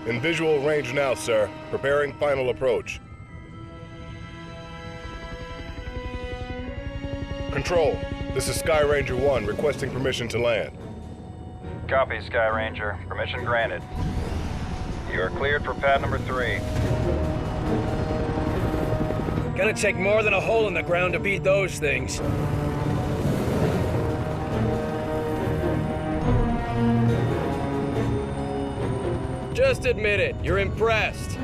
In visual range now, sir. Preparing final approach. Control, this is Sky Ranger 1 requesting permission to land. Copy, Sky Ranger. Permission granted. You are cleared for pad number 3. Gonna take more than a hole in the ground to beat those things. Just admit it, you're impressed.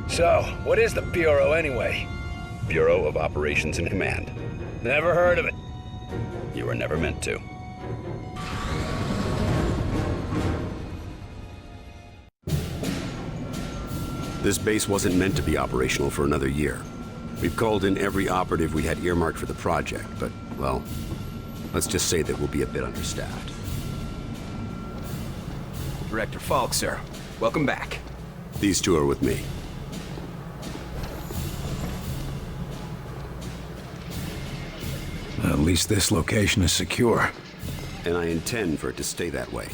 So, what is the Bureau anyway? Bureau of Operations and Command. Never heard of it. You were never meant to. This base wasn't meant to be operational for another year. We've called in every operative we had earmarked for the project, but, well, let's just say that we'll be a bit understaffed. Director Falk, sir. Welcome back. These two are with me. At least this location is secure. And I intend for it to stay that way.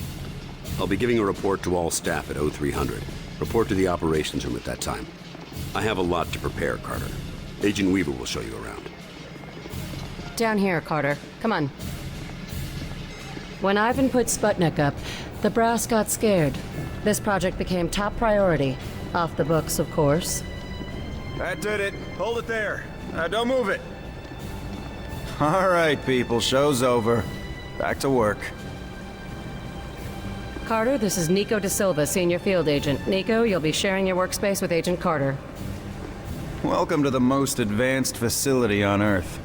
I'll be giving a report to all staff at 0300. Report to the operations room at that time. I have a lot to prepare, Carter. Agent Weaver will show you around. Down here, Carter. Come on. When Ivan put Sputnik up, the brass got scared. This project became top priority. Off the books, of course. That did it. Hold it there. Don't move it. All right, people. Show's over. Back to work. Carter, this is Nico Da Silva, Senior Field Agent. Nico, you'll be sharing your workspace with Agent Carter. Welcome to the most advanced facility on Earth.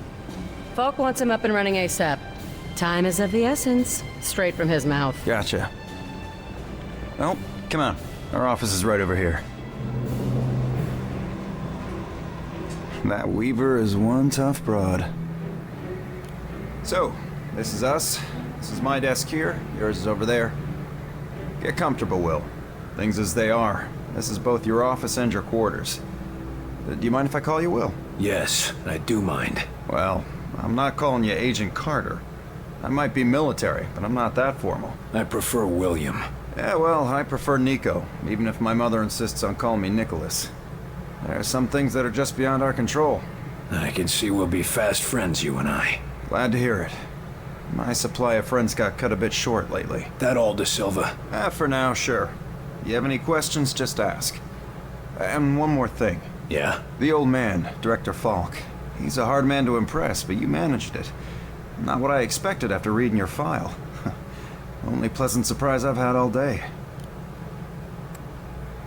Falk wants him up and running ASAP. Time is of the essence. Straight from his mouth. Gotcha. Well, come on. Our office is right over here. That Weaver is one tough broad. So, this is us. This is my desk here. Yours is over there. Get comfortable, Will. Things as they are. This is both your office and your quarters. Do you mind if I call you Will? Yes, I do mind. Well, I'm not calling you Agent Carter. I might be military, but I'm not that formal. I prefer William. Yeah, well, I prefer Nico, even if my mother insists on calling me Nicholas. There are some things that are just beyond our control. I can see we'll be fast friends, you and I. Glad to hear it. My supply of friends got cut a bit short lately. That all, Da Silva? For now, sure. You have any questions, just ask. And one more thing. Yeah? The old man, Director Falk. He's a hard man to impress, but you managed it. Not what I expected after reading your file. Only pleasant surprise I've had all day.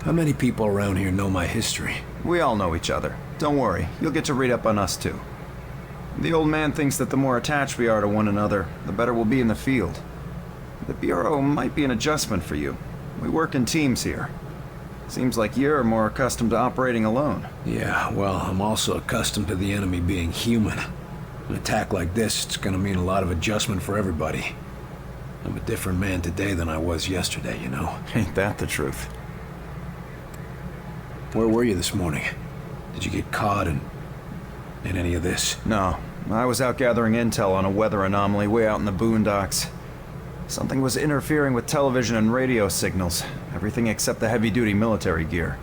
How many people around here know my history? We all know each other. Don't worry, you'll get to read up on us too. The old man thinks that the more attached we are to one another, the better we'll be in the field. The Bureau might be an adjustment for you. We work in teams here. Seems like you're more accustomed to operating alone. Yeah, well, I'm also accustomed to the enemy being human. An attack like this, it's gonna mean a lot of adjustment for everybody. I'm a different man today than I was yesterday, you know? Ain't that the truth? Where were you this morning? Did you get caught in any of this? No. I was out gathering intel on a weather anomaly way out in the boondocks. Something was interfering with television and radio signals. Everything except the heavy-duty military gear.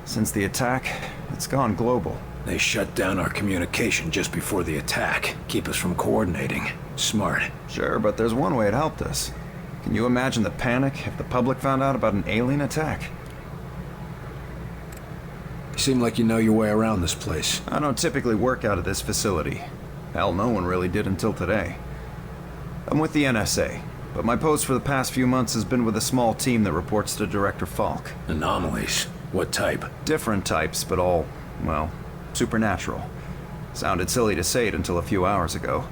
Since the attack, it's gone global. They shut down our communication just before the attack. Keep us from coordinating. Smart. Sure, but there's one way it helped us. Can you imagine the panic if the public found out about an alien attack? You seem like you know your way around this place. I don't typically work out of this facility. Hell, no one really did until today. I'm with the NSA, but my post for the past few months has been with a small team that reports to Director Falk. Anomalies? What type? Different types, but all, well, supernatural. Sounded silly to say it until a few hours ago.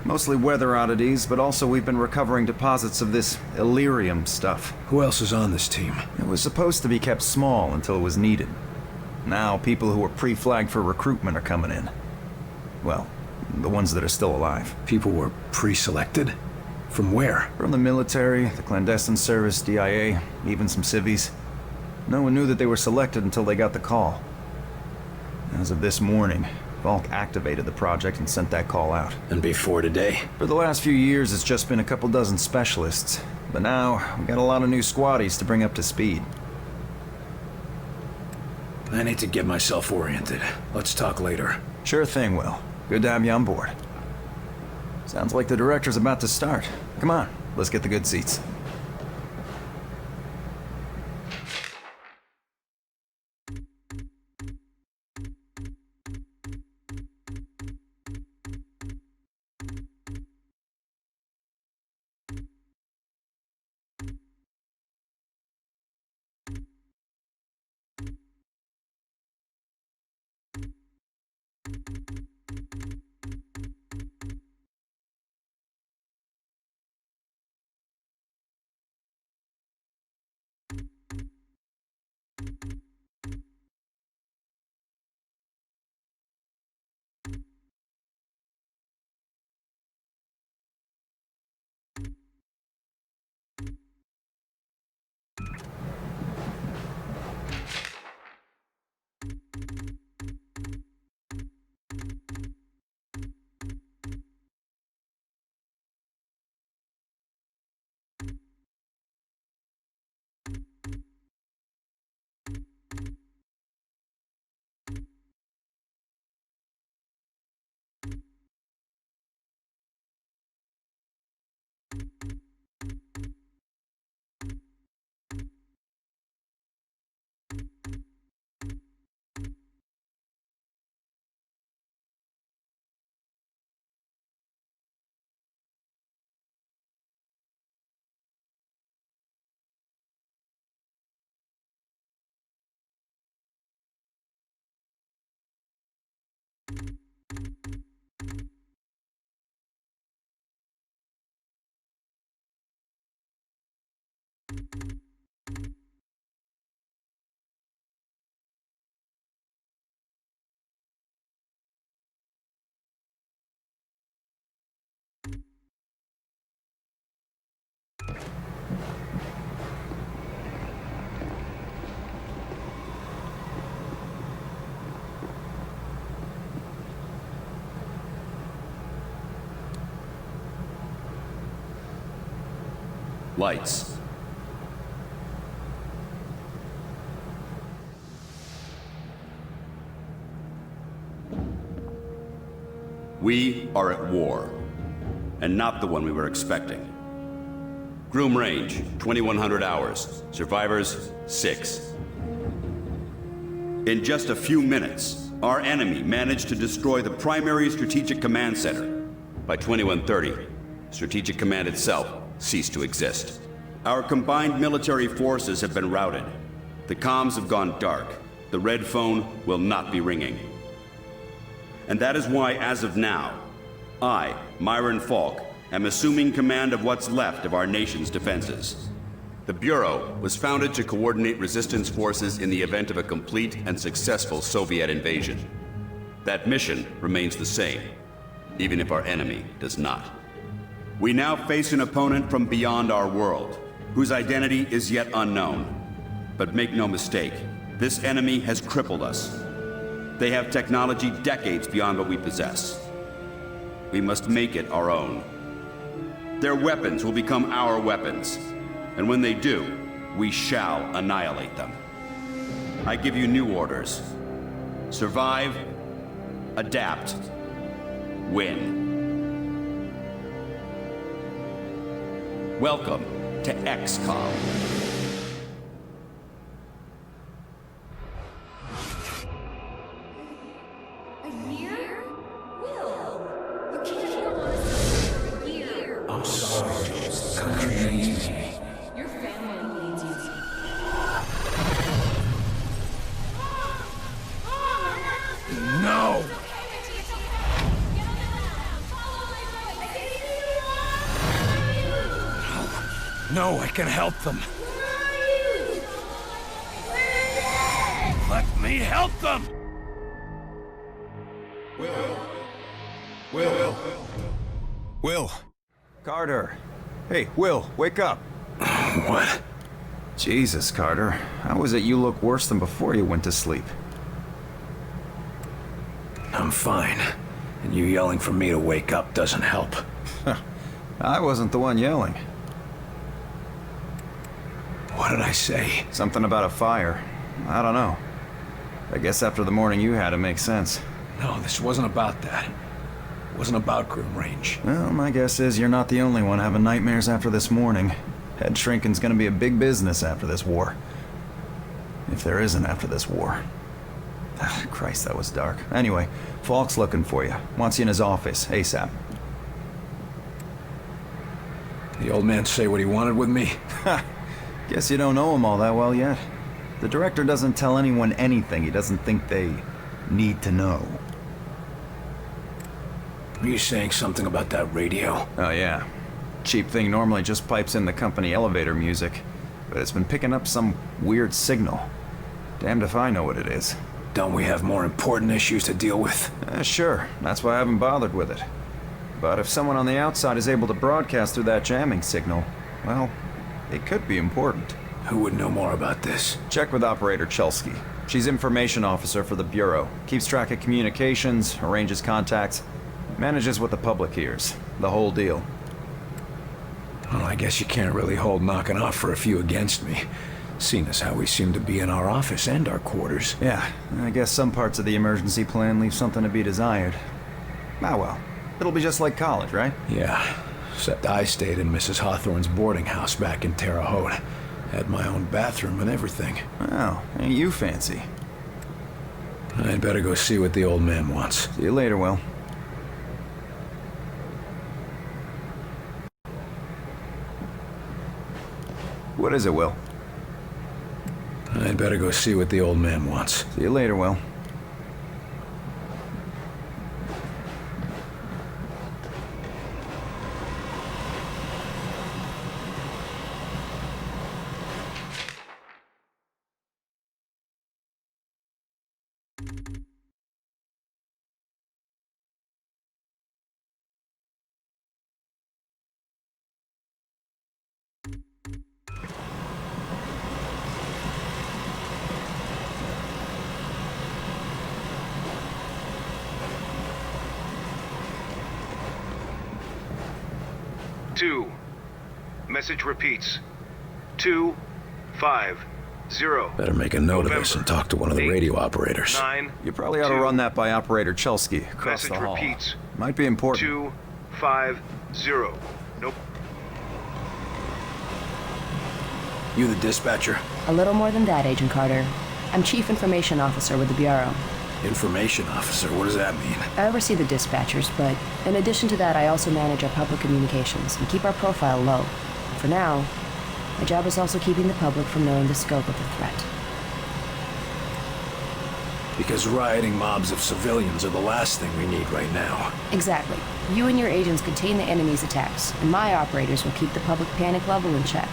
Mostly weather oddities, but also we've been recovering deposits of this Illyrium stuff. Who else is on this team? It was supposed to be kept small until it was needed. Now, people who were pre-flagged for recruitment are coming in. Well, the ones that are still alive. People were pre-selected? From where? From the military, the clandestine service, DIA, even some civvies. No one knew that they were selected until they got the call. As of this morning, Falk activated the project and sent that call out. And before today? For the last few years, it's just been a couple dozen specialists. But now, we got a lot of new squaddies to bring up to speed. I need to get myself oriented. Let's talk later. Sure thing, Will. Good to have you on board. Sounds like the director's about to start. Come on, let's get the good seats. Lights. We are at war, and not the one we were expecting. Groom range, 2100 hours. Survivors, 6. In just a few minutes, our enemy managed to destroy the primary Strategic Command Center. By 2130, Strategic Command itself ceased to exist. Our combined military forces have been routed. The comms have gone dark. The red phone will not be ringing. And that is why, as of now, I, Myron Falk, am assuming command of what's left of our nation's defenses. The Bureau was founded to coordinate resistance forces in the event of a complete and successful Soviet invasion. That mission remains the same, even if our enemy does not. We now face an opponent from beyond our world, whose identity is yet unknown. But make no mistake, this enemy has crippled us. They have technology decades beyond what we possess. We must make it our own. Their weapons will become our weapons, and when they do, we shall annihilate them. I give you new orders. Survive, adapt, win. Welcome to XCOM. A year? Will, you can't go on a year. I'm sorry, the country needs me. Your family needs you. No! No, I can help them. Let me help them! Will! Carter! Hey, Will, wake up! What? Jesus, Carter. How is it you look worse than before you went to sleep? I'm I'm fine. And you yelling for me to wake up doesn't help. I wasn't the one yelling. What did I say? Something about a fire. I don't know. I guess after the morning you had, it makes sense. No, this wasn't about that. It wasn't about Grim Range. Well, my guess is you're not the only one having nightmares after this morning. Head shrinking's gonna be a big business after this war. If there isn't after this war. Christ, that was dark. Anyway, Falk's looking for you. Wants you in his office, ASAP. The old man say what he wanted with me? Guess you don't know him all that well yet. The director doesn't tell anyone anything he doesn't think they need to know. Are you saying something about that radio? Oh yeah. Cheap thing normally just pipes in the company elevator music, but it's been picking up some weird signal. Damned if I know what it is. Don't we have more important issues to deal with? Sure, that's why I haven't bothered with it. But if someone on the outside is able to broadcast through that jamming signal, well, it could be important. Who would know more about this? Check with Operator Chelsky. She's information officer for the Bureau. Keeps track of communications, arranges contacts, manages what the public hears. The whole deal. Well, I guess you can't really hold knocking off for a few against me, seeing as how we seem to be in our office and our quarters. Yeah, I guess some parts of the emergency plan leave something to be desired. Ah well, it'll be just like college, right? Yeah, except I stayed in Mrs. Hawthorne's boarding house back in Terre Haute. Had my own bathroom and everything. Well, ain't you fancy. I'd better go see what the old man wants. See you later, Will. What is it, Will? I'd better go see what the old man wants. See you later, Will. Two. Message repeats. 250. Better make a note of this and talk to one of the radio operators. 9. You probably ought to run that by Operator Chelsky across Message the hall. repeats. Might be important. 250. Nope. You the dispatcher? A little more than that, Agent Carter. I'm Chief Information Officer with the Bureau. Information officer, what does that mean? I oversee the dispatchers, but in addition to that, I also manage our public communications and keep our profile low. For now, my job is also keeping the public from knowing the scope of the threat. Because rioting mobs of civilians are the last thing we need right now. Exactly. You and your agents contain the enemy's attacks, and my operators will keep the public panic level in check.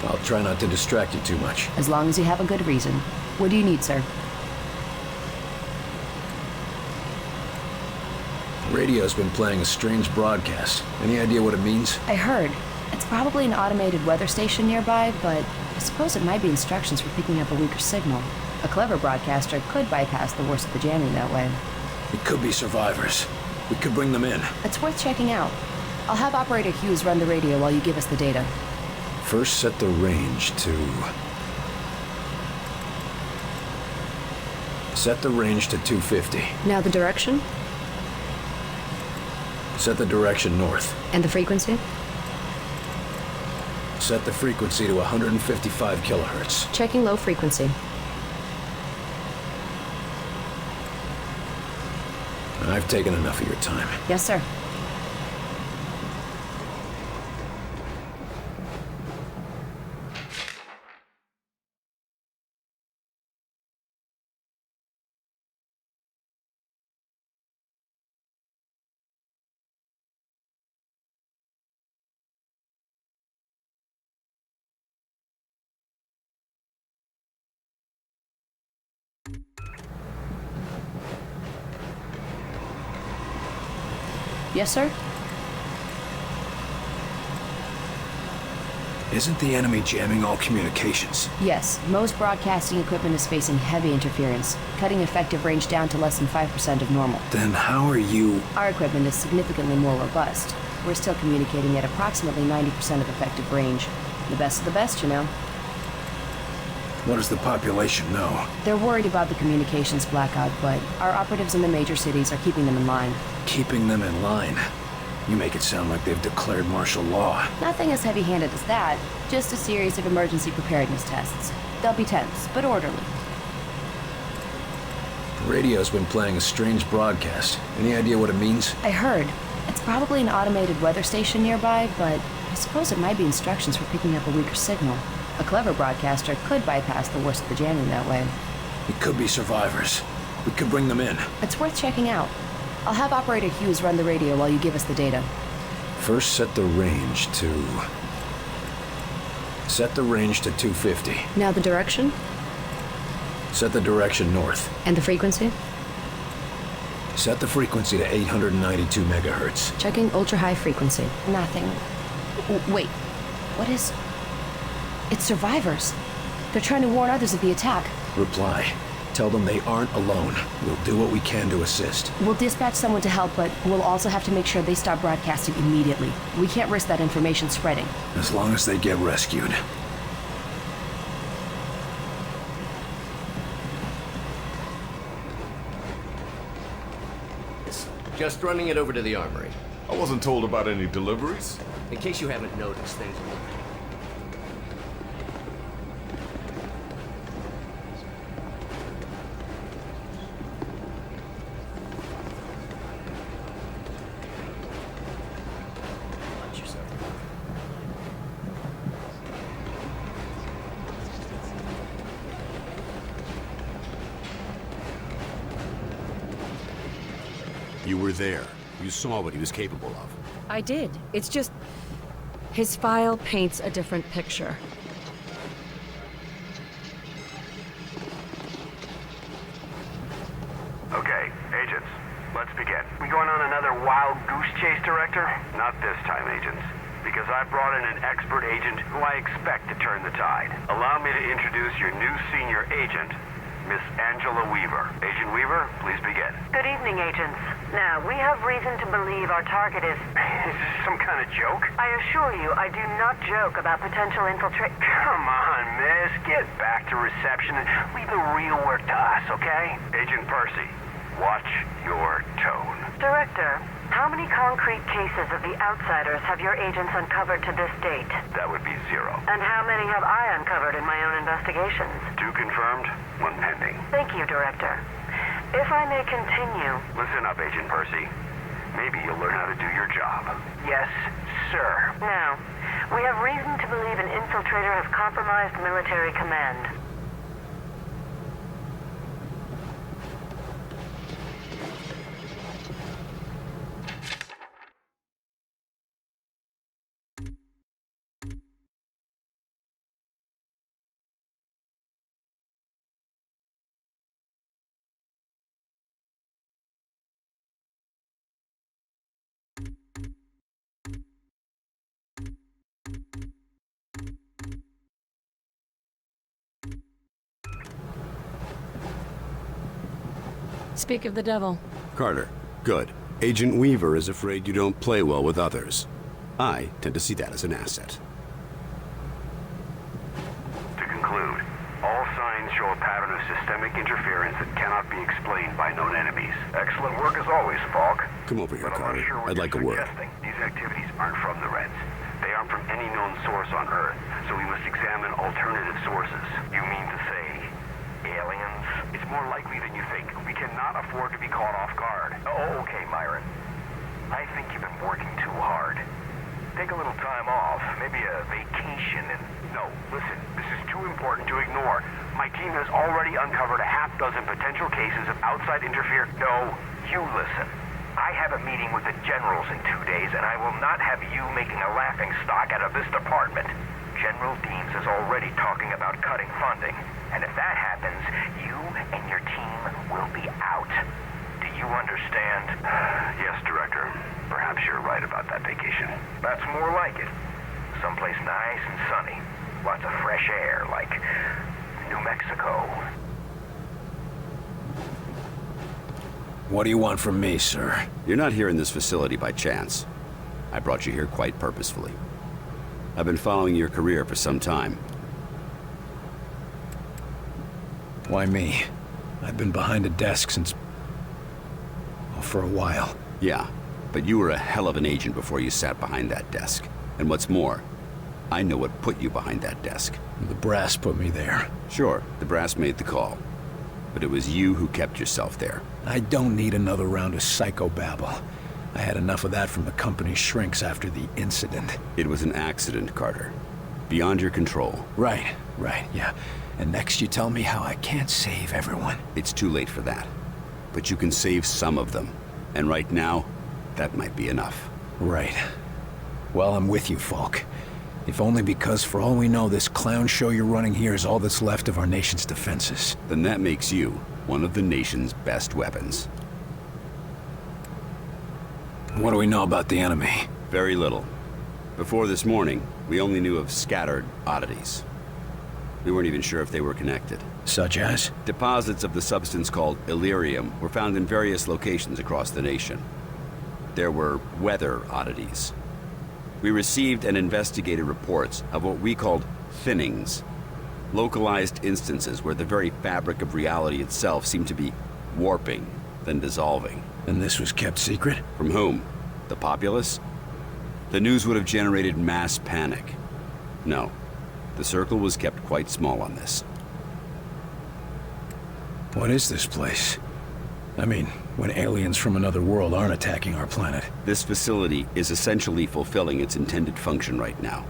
I'll try not to distract you too much. As long as you have a good reason. What do you need, sir? Radio's been playing a strange broadcast. Any idea what it means? I heard. It's probably an automated weather station nearby, but I suppose it might be instructions for picking up a weaker signal. A clever broadcaster could bypass the worst of the jamming that way. It could be survivors. We could bring them in. It's worth checking out. I'll have Operator Hughes run the radio while you give us the data. First, set the range to... Set the range to 250. Now the direction? Set the direction north. And the frequency? Set the frequency to 155 kilohertz. Checking low frequency. I've taken enough of your time. Yes, sir. Yes, sir? Isn't the enemy jamming all communications? Yes, most broadcasting equipment is facing heavy interference, cutting effective range down to less than 5% of normal. Then how are you... Our equipment is significantly more robust. We're still communicating at approximately 90% of effective range. The best of the best, you know. What does the population know? They're worried about the communications blackout, but our operatives in the major cities are keeping them in line. Keeping them in line? You make it sound like they've declared martial law. Nothing as heavy-handed as that, just a series of emergency preparedness tests. They'll be tense, but orderly. The radio's been playing a strange broadcast. Any idea what it means? I heard. It's probably an automated weather station nearby, but I suppose it might be instructions for picking up a weaker signal. A clever broadcaster could bypass the worst of the jamming that way. It could be survivors. We could bring them in. It's worth checking out. I'll have Operator Hughes run the radio while you give us the data. First, set the range to 250. Now the direction? Set the direction north. And the frequency? Set the frequency to 892 megahertz. Checking ultra-high frequency. Nothing. Wait. What is... It's survivors. They're trying to warn others of the attack. Reply. Tell them they aren't alone. We'll do what we can to assist. We'll dispatch someone to help, but we'll also have to make sure they stop broadcasting immediately. We can't risk that information spreading. As long as they get rescued. Just running it over to the armory. I wasn't told about any deliveries. In case you haven't noticed, things are moving. You were there. You saw what he was capable of. I did. It's just... his file paints a different picture. Okay, agents, let's begin. We going on another wild goose chase, Director? Not this time, agents. Because I brought in an expert agent who I expect to turn the tide. Allow me to introduce your new senior agent, Miss Angela Weaver. Agent Weaver, please begin. Good evening, agents. Now, we have reason to believe our target is... Is this some kind of joke? I assure you, I do not joke about potential infiltration. Come on, miss. Get back to reception and leave the real work to us, okay? Agent Percy, watch your tone. Director, how many concrete cases of the Outsiders have your agents uncovered to this date? That would be 0. And how many have I uncovered in my own investigations? 2 confirmed, 1 pending. Thank you, Director. If I may continue... Listen up, Agent Percy. Maybe you'll learn how to do your job. Yes, sir. Now, we have reason to believe an infiltrator has compromised military command. Speak of the devil. Carter, good. Agent Weaver is afraid you don't play well with others. I tend to see that as an asset. To conclude, all signs show a pattern of systemic interference that cannot be explained by known enemies. Excellent work as always, Falk. Come over here, But I'm Carter. not sure what I'd like a you're word. suggesting. These activities aren't from the Reds. They aren't from any known source on Earth, so we must examine alternative sources. You mean to say aliens? It's more likely than you think. We cannot afford to be caught off guard. Oh, okay, Myron. I think you've been working too hard. Take a little time off, maybe a vacation, and... No, listen, this is too important to ignore. My team has already uncovered a half dozen potential cases of outside interference. No, you listen. I have a meeting with the generals in 2 days, and I will not have you making a laughingstock out of this department. General Deans is already talking about cutting funding, and if that happens, you and your team will be out. Do you understand? Yes, Director. Perhaps you're right about that vacation. That's more like it. someplace nice and sunny. Lots of fresh air, like New Mexico. What do you want from me, sir? You're not here in this facility by chance. I brought you here quite purposefully. I've been following your career for some time. Why me? I've been behind a desk since... well, for a while. Yeah, but you were a hell of an agent before you sat behind that desk. And what's more, I know what put you behind that desk. The brass put me there. Sure, the brass made the call. But it was you who kept yourself there. I don't need another round of psychobabble. I had enough of that from the company's shrinks after the incident. It was an accident, Carter. Beyond your control. Right, yeah. And next you tell me how I can't save everyone. It's too late for that. But you can save some of them. And right now, that might be enough. Right. Well, I'm with you, Falk. If only because, for all we know, this clown show you're running here is all that's left of our nation's defenses. Then that makes you one of the nation's best weapons. What do we know about the enemy? Very little. Before this morning, we only knew of scattered oddities. We weren't even sure if they were connected. Such as? Deposits of the substance called Illyrium were found in various locations across the nation. There were weather oddities. We received and investigated reports of what we called thinnings. Localized instances where the very fabric of reality itself seemed to be warping, then dissolving. And this was kept secret? From whom? The populace? The news would have generated mass panic. No. The circle was kept quite small on this. What is this place? I mean, when aliens from another world aren't attacking our planet. This facility is essentially fulfilling its intended function right now.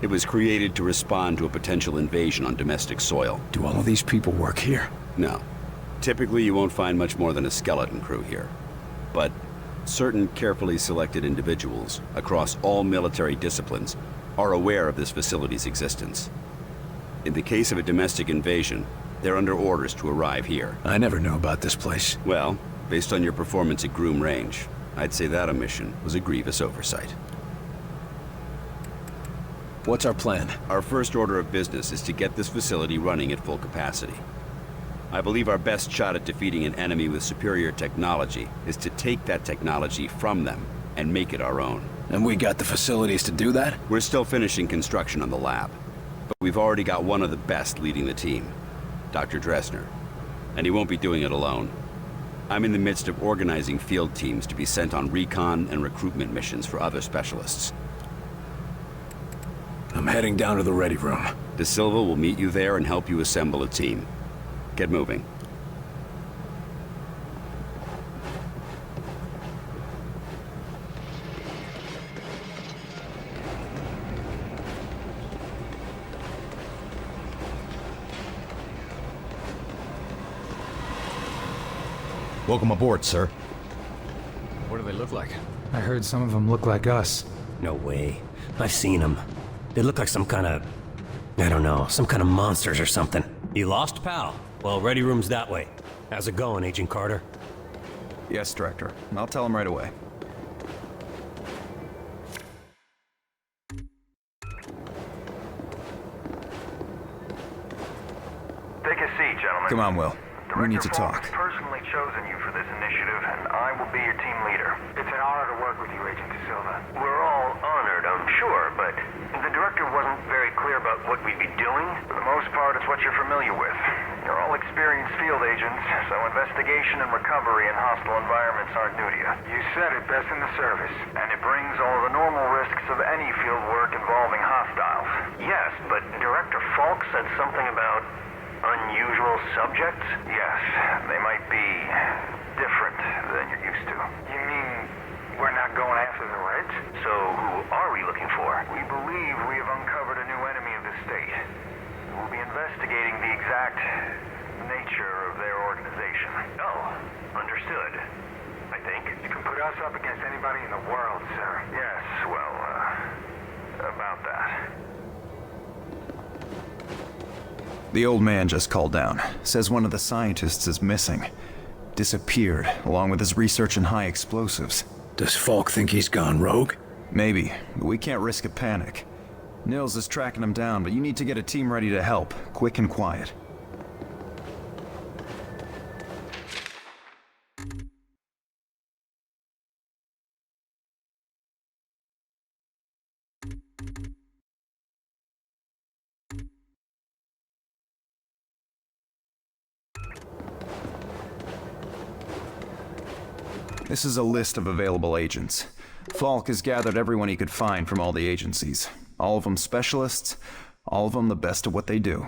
It was created to respond to a potential invasion on domestic soil. Do all of these people work here? No. Typically, you won't find much more than a skeleton crew here. But certain carefully selected individuals across all military disciplines are aware of this facility's existence. In the case of a domestic invasion, they're under orders to arrive here. I never knew about this place. Well, based on your performance at Groom Range, I'd say that omission was a grievous oversight. What's our plan? Our first order of business is to get this facility running at full capacity. I believe our best shot at defeating an enemy with superior technology is to take that technology from them and make it our own. And we got the facilities to do that? We're still finishing construction on the lab, but we've already got one of the best leading the team, Dr. Dressner. And he won't be doing it alone. I'm in the midst of organizing field teams to be sent on recon and recruitment missions for other specialists. I'm heading down to the ready room. De Silva will meet you there and help you assemble a team. Get moving. Welcome aboard, sir. What do they look like? I heard some of them look like us. No way. I've seen them. They look like some kind of... I don't know, some kind of monsters or something. You lost, pal? Well, ready room's that way. How's it going, Agent Carter? Yes, Director. I'll tell him right away. Take a seat, gentlemen. Come on, Will. We need to talk. Director Falk has personally chosen you for this initiative, and I will be your team leader. It's an honor to work with you, Agent De Silva. We're all honored, I'm sure, but the Director wasn't very clear about what we'd be doing. For the most part, it's what you're familiar with. You're all experienced field agents, so investigation and recovery in hostile environments aren't new to you. You said it, best in the service. And it brings all the normal risks of any field work involving hostiles. Yes, but Director Falk said something about unusual subjects? Yes, they might be different than you're used to. You mean we're not going after the Reds? So who are we looking for? We believe we have uncovered a new enemy of the state. We'll be investigating the exact nature of their organization. Oh, understood. I think. You can put us up against anybody in the world, sir. Yes, well, about that. The old man just called down. Says one of the scientists is missing. Disappeared, along with his research in high explosives. Does Falk think he's gone rogue? Maybe, but we can't risk a panic. Nils is tracking him down, but you need to get a team ready to help, quick and quiet. This is a list of available agents. Falk has gathered everyone he could find from all the agencies. All of them specialists, all of them the best at what they do.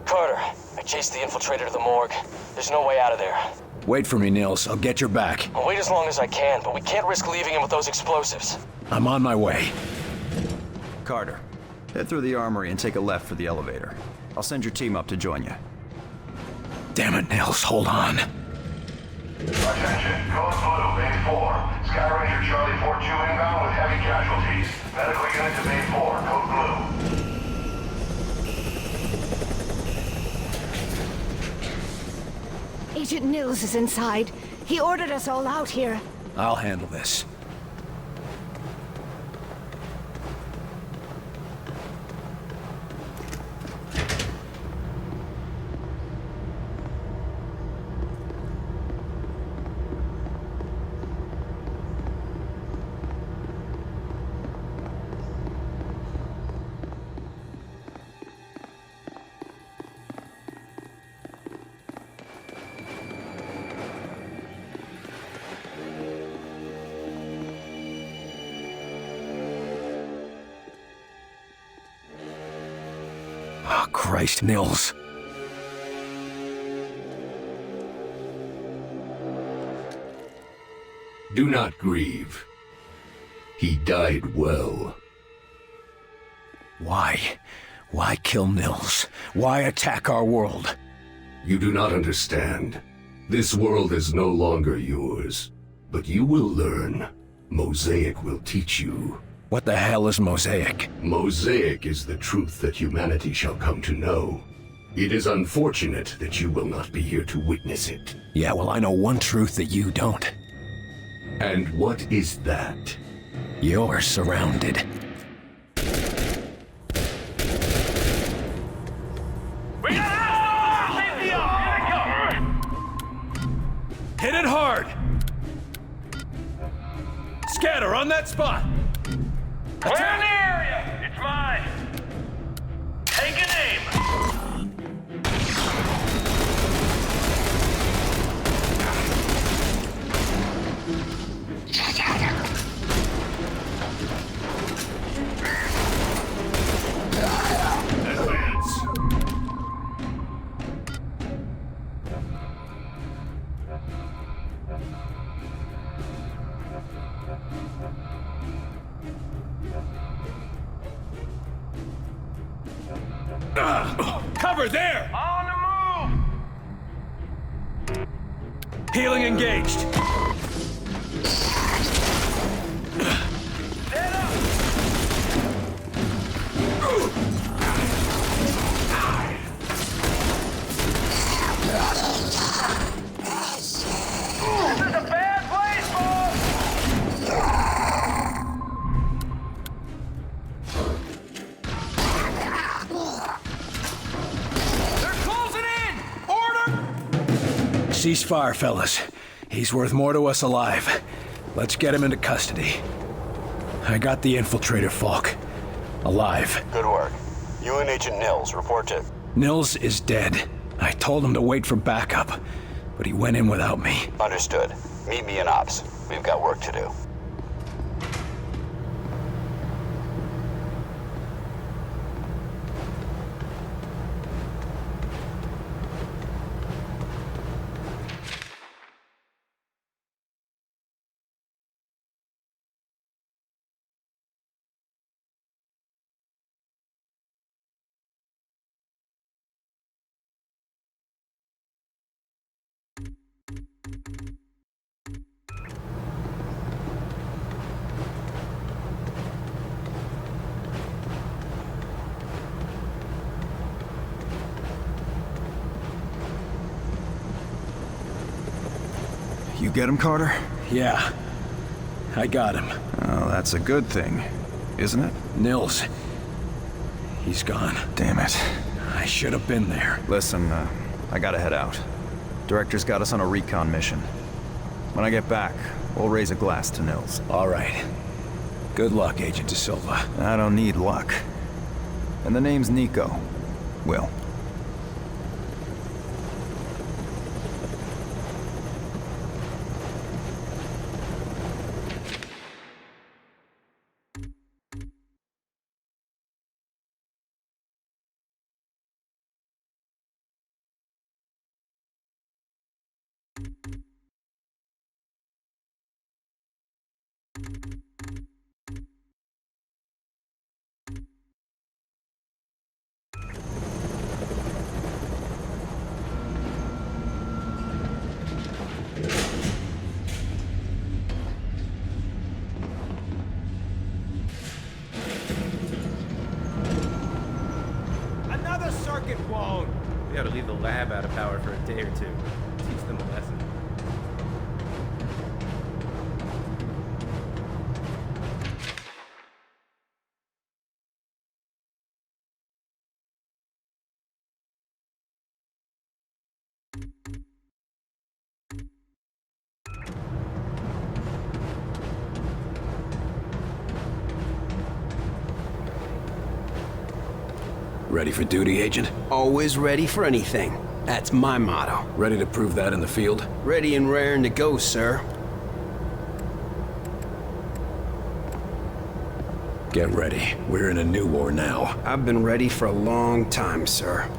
Carter, I chased the infiltrator to the morgue. There's no way out of there. Wait for me, Nils. I'll get your back. I'll wait as long as I can, but we can't risk leaving him with those explosives. I'm on my way. Carter, head through the armory and take a left for the elevator. I'll send your team up to join you. Damn it, Nils. Hold on. Attention, Code Blue, Main 4. Sky Ranger Charlie 4-2 inbound with heavy casualties. Medical unit to Main 4, Code Blue. Agent Nils is inside. He ordered us all out here. I'll handle this. Oh, Christ, Nils. Do not grieve. He died well. Why? Why kill Nils? Why attack our world? You do not understand. This world is no longer yours. But you will learn. Mosaic will teach you. What the hell is Mosaic? Mosaic is the truth that humanity shall come to know. It is unfortunate that you will not be here to witness it. Yeah, well, I know one truth that you don't. And what is that? You're surrounded. Hit it hard! Scatter on that spot! We're in the area! It's mine! Take an aim! Advance. Cover there! On the move! Healing engaged. This is a bad place, boss! They're closing in! Order! Cease fire, fellas. He's worth more to us alive. Let's get him into custody. I got the infiltrator, Falk. Alive. Good work. You and Agent Nils report to... Nils is dead. I told him to wait for backup, but he went in without me. Understood. Meet me in Ops. We've got work to do. You get him, Carter? Yeah. I got him. Oh, that's a good thing, isn't it? Nils. He's gone. Damn it. I should have been there. Listen, I gotta head out. Director's got us on a recon mission. When I get back, we'll raise a glass to Nils. All right. Good luck, Agent De Silva. I don't need luck. And the name's Nico. Will. Another circuit blown! We gotta leave the lab out of power for a day or two. Teach them a lesson. Ready for duty, Agent? Always ready for anything. That's my motto. Ready to prove that in the field? Ready and raring to go, sir. Get ready. We're in a new war now. I've been ready for a long time, sir.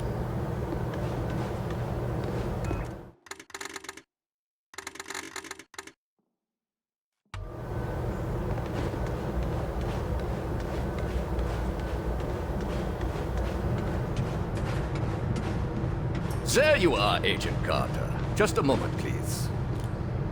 There you are, Agent Carter. Just a moment, please.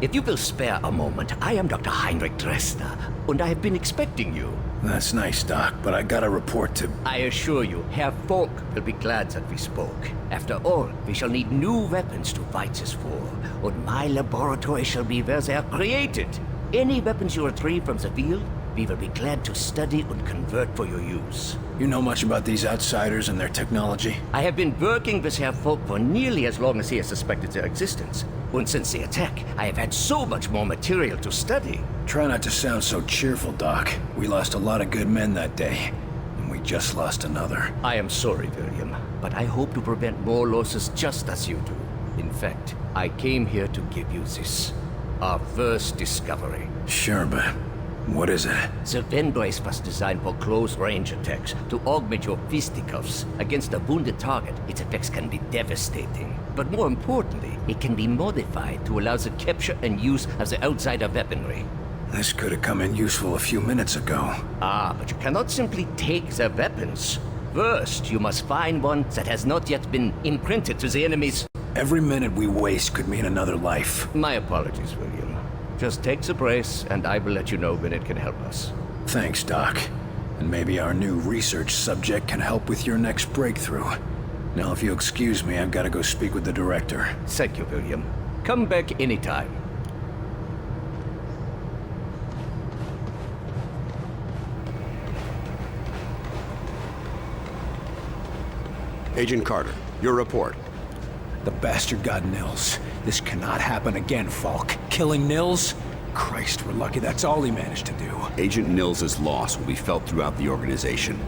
If you will spare a moment, I am Dr. Heinrich Dresner, and I have been expecting you. That's nice, Doc, but I got a report to... I assure you, Herr Falk will be glad that we spoke. After all, we shall need new weapons to fight this war, and my laboratory shall be where they are created. Any weapons you retrieve from the field, we will be glad to study and convert for your use. You know much about these outsiders and their technology? I have been working with Herr Falk for nearly as long as he has suspected their existence. And since the attack, I have had so much more material to study. Try not to sound so cheerful, Doc. We lost a lot of good men that day, and we just lost another. I am sorry, William, but I hope to prevent more losses just as you do. In fact, I came here to give you this. Our first discovery. Sure, but what is it? The Ven brace was designed for close-range attacks to augment your fisticuffs. Against a wounded target, its effects can be devastating. But more importantly, it can be modified to allow the capture and use of the outsider weaponry. This could have come in useful a few minutes ago. Ah, but you cannot simply take their weapons. First, you must find one that has not yet been imprinted to the enemy's... Every minute we waste could mean another life. My apologies, William. Just take the brace, and I will let you know when it can help us. Thanks, Doc. And maybe our new research subject can help with your next breakthrough. Now, if you'll excuse me, I've got to go speak with the director. Thank you, William. Come back anytime. Agent Carter, your report. The bastard got Nils. This cannot happen again, Falk. Killing Nils? Christ, we're lucky that's all he managed to do. Agent Nils' loss will be felt throughout the organization.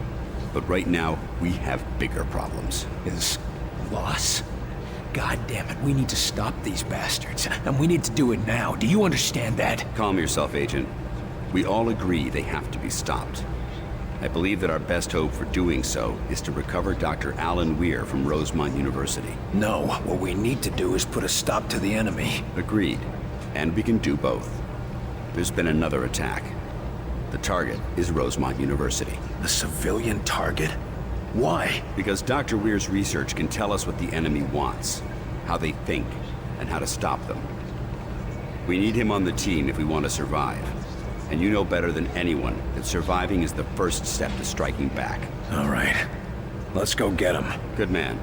But right now, we have bigger problems. His loss? God damn it, we need to stop these bastards. And we need to do it now. Do you understand that? Calm yourself, Agent. We all agree they have to be stopped. I believe that our best hope for doing so is to recover Dr. Alan Weir from Rosemont University. No, what we need to do is put a stop to the enemy. Agreed. And we can do both. There's been another attack. The target is Rosemont University. A civilian target? Why? Because Dr. Weir's research can tell us what the enemy wants, how they think, and how to stop them. We need him on the team if we want to survive. And you know better than anyone that surviving is the first step to striking back. All right. Let's go get him. Good man.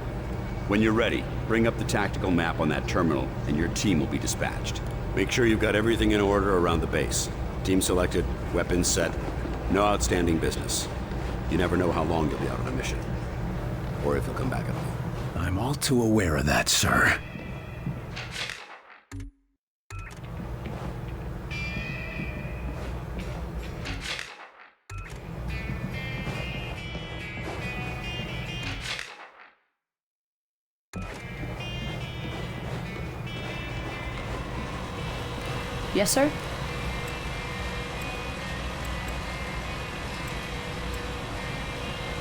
When you're ready, bring up the tactical map on that terminal, and your team will be dispatched. Make sure you've got everything in order around the base. Team selected, weapons set, no outstanding business. You never know how long you'll be out on a mission. Or if you'll come back at all. I'm all too aware of that, sir. Yes, sir?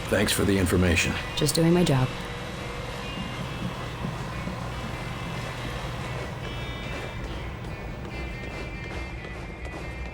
Thanks for the information. Just doing my job.